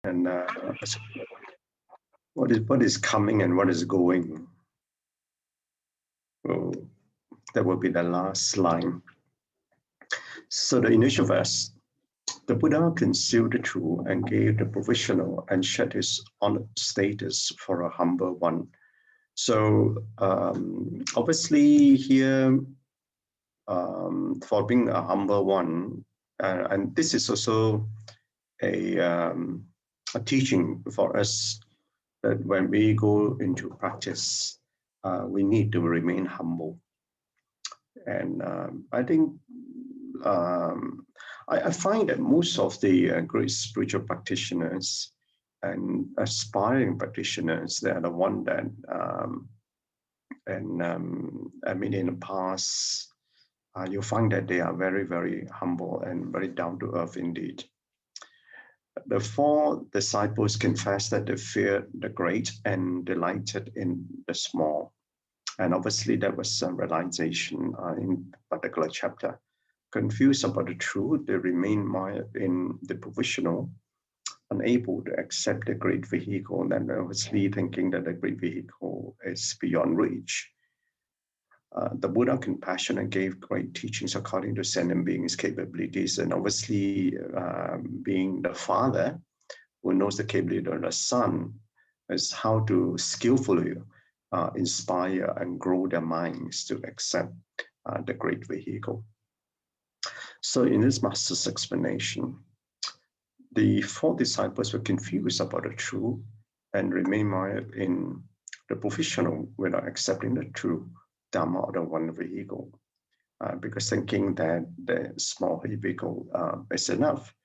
and what is coming and what is going. So that will be the last line. So the initial verse, the Buddha concealed the truth and gave the provisional and shed his honored status for a humble one. So obviously here, for being a humble one, and this is also a teaching for us that when we go into practice, we need to remain humble. And I think I find that most of the great spiritual practitioners and aspiring practitioners, they are the one that, I mean, in the past, you'll find that they are very, very humble and very down to earth indeed. The four disciples confessed that they feared the great and delighted in the small. And obviously there was some realization in particular chapter. Confused about the truth, they remain mired in the provisional, unable to accept the great vehicle, and obviously thinking that the great vehicle is beyond reach. The Buddha compassionate gave great teachings according to sentient beings' capabilities, and obviously being the father who knows the capability of the son is how to skillfully inspire and grow their minds to accept the great vehicle. So in this master's explanation, the four disciples were confused about the truth and remained mired in the provisional without accepting the true Dharma or the one vehicle, because thinking that the small vehicle is enough.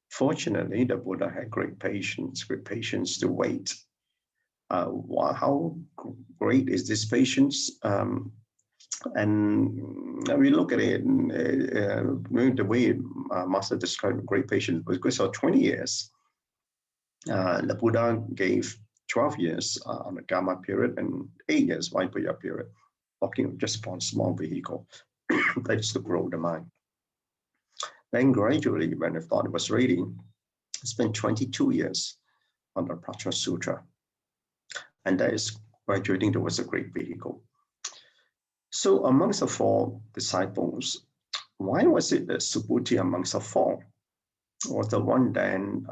Fortunately, the Buddha had great patience to wait. How great is this patience? And we look at it, the way Master described great patience was because of 20 years. The Buddha gave 12 years on the Gamma period and 8 years Vipaya period, talking just upon small vehicle. That is to grow the mind. Then gradually, when the thought was ready, spent 22 years on the Prajna Sutra. And that is graduating towards a great vehicle. So amongst the four disciples, why was it that Subhuti amongst the four was the one then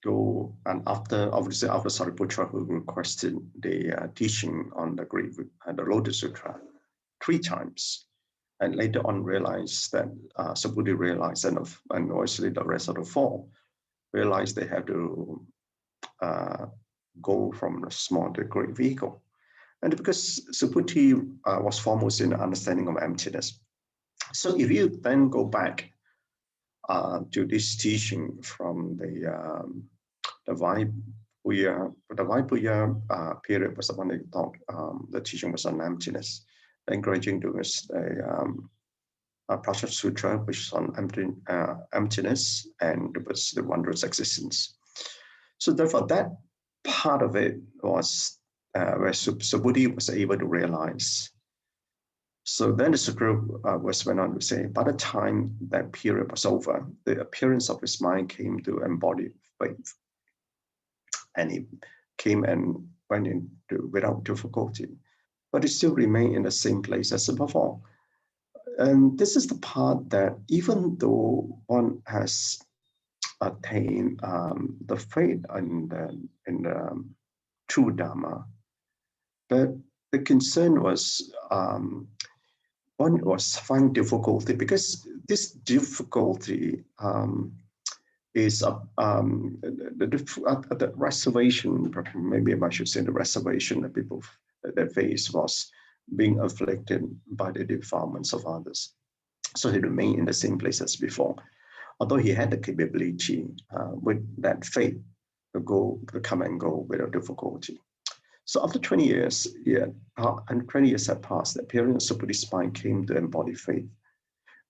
go and obviously after Sariputra, who requested the teaching on the great the Lotus Sutra 3 times, and later on realized that Subhuti realized, and obviously the rest of the four realized they had to go from the small to the great vehicle. And because Subhuti was foremost in the understanding of emptiness. So if you then go back to this teaching from the Vipaya period was the one that talked, the teaching was on emptiness, encouraging to us a Prajna Sutra, which is on emptiness, and it was the wondrous existence. So therefore that part of it was where Subhuti was able to realize. So then the Sutra went on to say, by the time that period was over, the appearance of his mind came to embody faith. And he came and went into without difficulty, but he still remained in the same place as before. And this is the part that even though one has attained the faith in the true Dharma, but the concern was one was finding difficulty, because this difficulty is the reservation, maybe I should say the reservation that people that face was being afflicted by the defilements of others. So he remained in the same place as before, although he had the capability with that faith to come and go without difficulty. So after 20 years, and 20 years had passed, the appearance of Subhuti spine came to embody faith.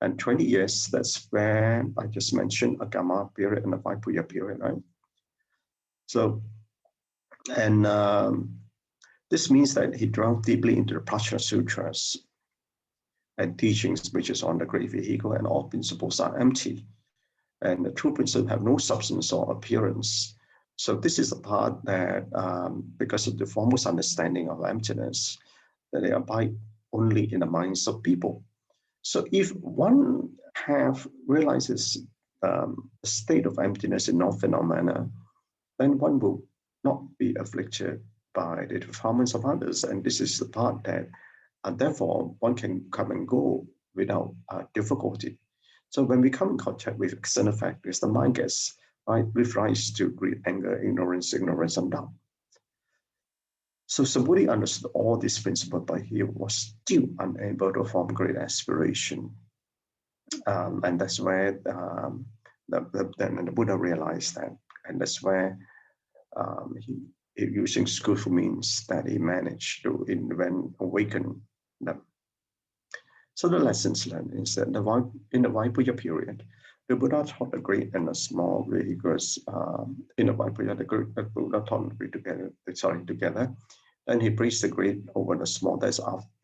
And 20 years, that's where I just mentioned a Gamma period and a Vipaya period, right? So, and this means that he dwelled deeply into the Prajna Sutras and teachings, which is on the great vehicle, and all principles are empty. and the true principle have no substance or appearance. So this is the part that, because of the foremost understanding of emptiness, that they abide only in the minds of people. So if one realizes the state of emptiness in all phenomena, then one will not be afflicted by the defilements of others. And this is the part that, therefore, one can come and go without difficulty. So when we come in contact with external factors, the mind gets with rise to greed, anger, ignorance, and doubt. So Subhuti understood all these principles, but he was still unable to form great aspiration. And that's where then the Buddha realized that, and that's where he, using skillful means, that he managed to awaken them. So the lessons learned is that in the Vaipuja period, the Buddha taught the great and the small vehicles. In the Vaipuja, the Buddha taught the great together. Then he praised the great over the small. That's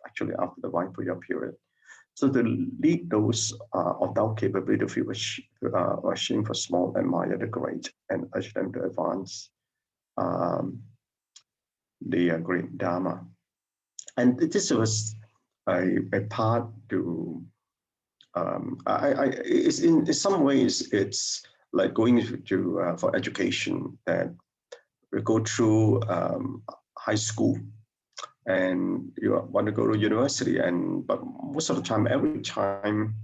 actually after the Vaipuja period. So to lead those of doubt capability wishing for small, admire the great, and urge them to advance the great Dharma. And this was a part to, it's in some ways, it's like going to for education, that we go through high school and you want to go to university, but most of the time, every time,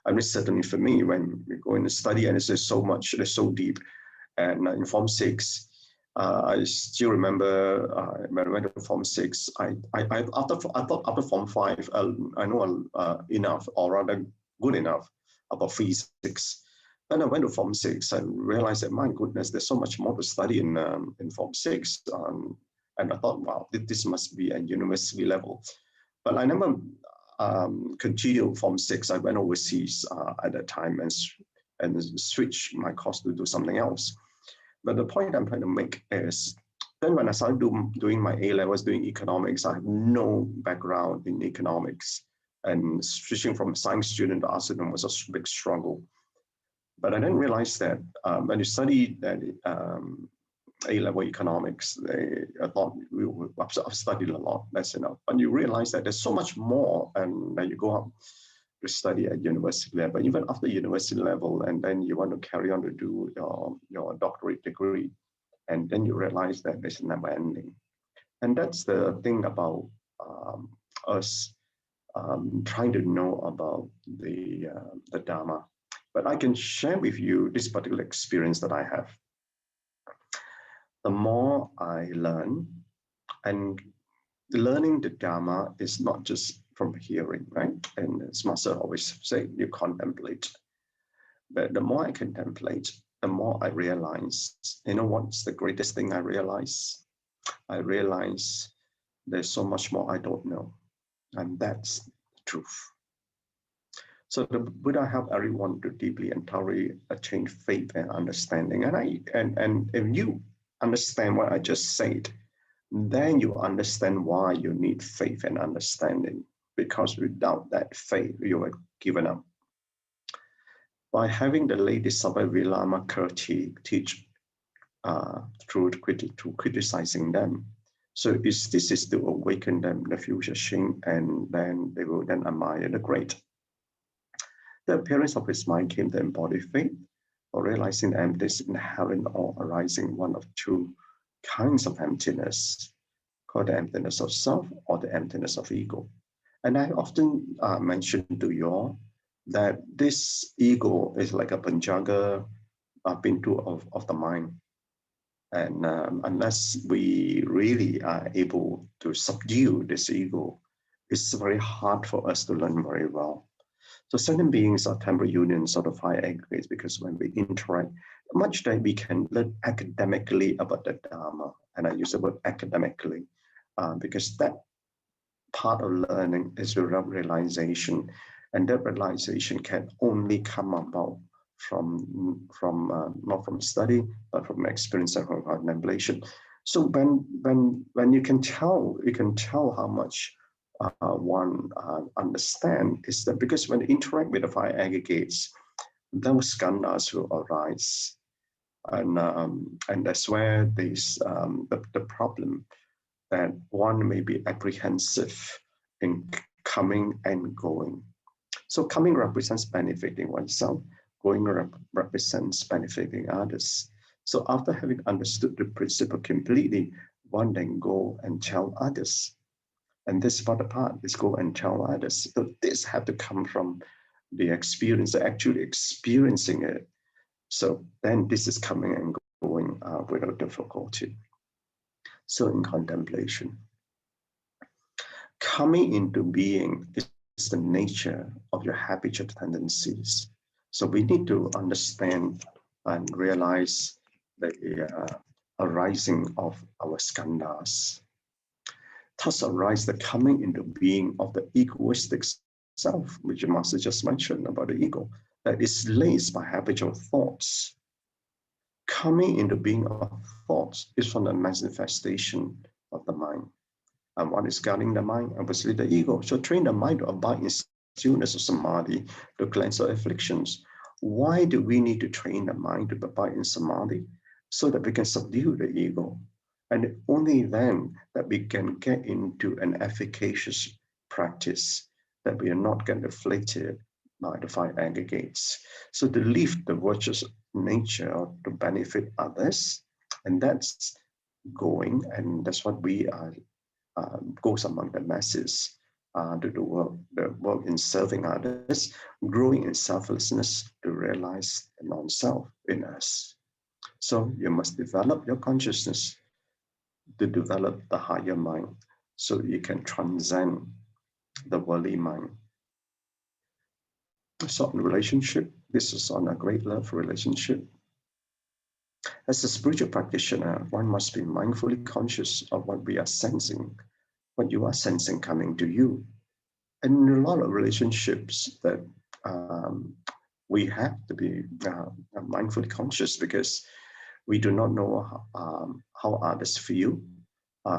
I mean, certainly for me, when we go in to study, and it's just so much, it's so deep. And in Form 6, I still remember when I went to Form 6, I thought after Form 5, I know enough, or rather good enough, about physics. Then I went to Form 6 and realized that, my goodness, there's so much more to study in Form 6. And I thought, wow, this must be at university level. But I never continued Form 6. I went overseas at that time and switched my course to do something else. But the point I'm trying to make is, then when I started doing my A-levels, doing economics, I have no background in economics. And switching from a science student to art student was a big struggle. But I didn't realize that when you study that A-level economics, I thought I've studied a lot, that's enough. But you realize that there's so much more, and then you go up to study at university level, even after university level, and then you want to carry on to do your doctorate degree, and then you realize that it's never ending. And that's the thing about us trying to know about the Dharma. But I can share with you this particular experience that I have. The more I learn, and learning the Dharma is not just from hearing, right? And as Master always say, you contemplate. But the more I contemplate, the more I realize, you know what's the greatest thing I realize? I realize there's so much more I don't know. And that's the truth. So the Buddha helped everyone to deeply and thoroughly attain faith and understanding. And if you understand what I just said, then you understand why you need faith and understanding. Because without that faith, you are given up. By having the late disciple Vilama Kirti teach through criticizing them. So this is to awaken them the future shame, and then they will then admire the great. The appearance of his mind came to embody faith, or realizing the emptiness inherent or arising one of two kinds of emptiness, called the emptiness of self or the emptiness of ego. And I often mention to you all that this ego is like a panchaga pintu of the mind. And unless we really are able to subdue this ego, it's very hard for us to learn very well. So certain beings are temporary unions of the fire aggregates, because when we interact, much that we can learn academically about the Dharma, and I use the word academically, because that part of learning is without realization, and that realization can only come about from not from study, but from experience and from contemplation. So when you can tell how much one understand, is that because when you interact with the fire aggregates, those skandhas will arise. And that's where the problem that one may be apprehensive in coming and going. So coming represents benefiting oneself, going represents benefiting others. So after having understood the principle completely, one then go and tell others. And this part is go and tell others. So this had to come from the experience, actually experiencing it. So then this is coming and going without difficulty. So in contemplation, coming into being is the nature of your habitual tendencies. So we need to understand and realize the arising of our skandhas. Thus arise the coming into being of the egoistic self, which the master just mentioned about the ego, that is laced by habitual thoughts. Coming into being of thoughts is from the manifestation of the mind. And what is guarding the mind? Obviously the ego. So train the mind to abide in stillness of samadhi to cleanse our afflictions. Why do we need to train the mind to abide in samadhi? So that we can subdue the ego. And only then that we can get into an efficacious practice, that we are not getting afflicted by the five aggregates. So to live the virtuous nature to benefit others, and that's going, and that's what we are goes among the masses to do the work in serving others, growing in selflessness to realize the non-self in us. So you must develop your consciousness to develop the higher mind so you can transcend the worldly mind. So in relationship, this is on a great love relationship. As a spiritual practitioner, one must be mindfully conscious of what we are sensing, what you are sensing coming to you. And in a lot of relationships that we have to be mindfully conscious because we do not know how others feel.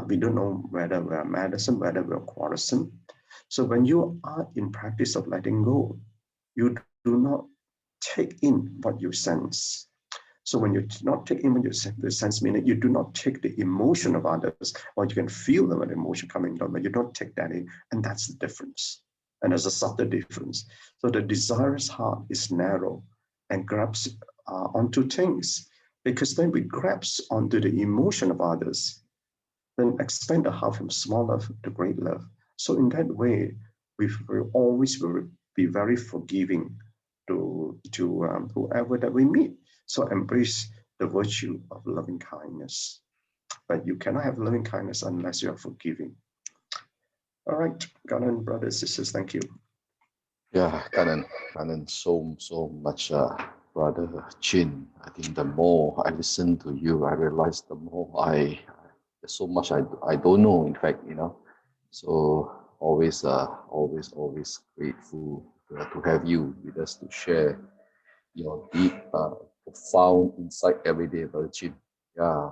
We don't know whether we're meddlesome, whether we're quarrelsome. So when you are in practice of letting go, you do not take in what you sense. So when you do not take in what you sense, meaning you do not take the emotion of others, or you can feel them an emotion coming down, but you don't take that in, and that's the difference. And there's a subtle difference. So the desirous heart is narrow and grabs onto things, because then we grabs onto the emotion of others, then expand the heart from small love to great love. So in that way, we will always be very forgiving to whoever that we meet. So embrace the virtue of loving kindness. But you cannot have loving kindness unless you are forgiving. All right, Ganan, brothers, sisters, thank you. Yeah, Kanan, so much, Brother Chin. I think the more I listen to you, I realize the more there's so much I don't know. In fact, so always grateful to have you with us to share your deep, profound insight every day, Brother Chin. Yeah.